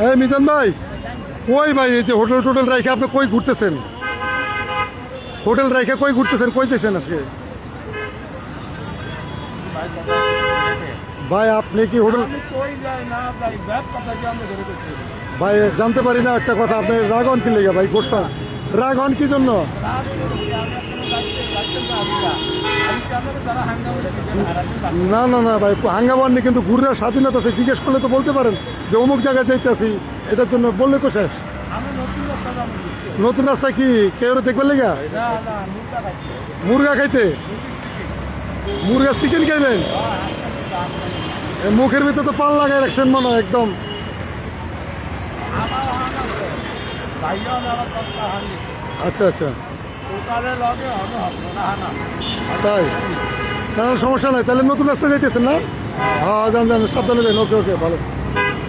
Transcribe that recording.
এই মিজান ভাই, কই ভাই এই যে হোটেল টোটেল রাইখে আপনি কই ঘুরতেছেন? হোটেল রাইখে কই ঘুরতেছেন, কই যেছেন আজকে? ভাই আপনি কি হোটেল ভাই জানতে পারি না একটা কথা, আপনি রাগন কি লেগে ভাই? গোসা রাগন কি জন্য? না না না ভাই, হাঙ্গামার নেই, কিন্তু ঘুরার স্বাধীনতা আছে। জিজ্ঞেস করলে তো বলতে পারেন যে অমুক জায়গায় যাইতেছি, এটার জন্য বললে তো শেষ। নতুন রাস্তায় কি কেউ দেখবেন লেগা? মুরগা খাইতে? মুরগা চিকেন খাইবেন? মুখের ভিতরে তো পাল লাগাই রাখছেন মনে হয় একদম। আচ্ছা আচ্ছা, তাই? তাহলে সমস্যা নাই, তাহলে নতুন রাস্তা যাইতেছেন না? হ্যাঁ, জান জান, সাবধানে যান। ওকে ওকে, ভালো।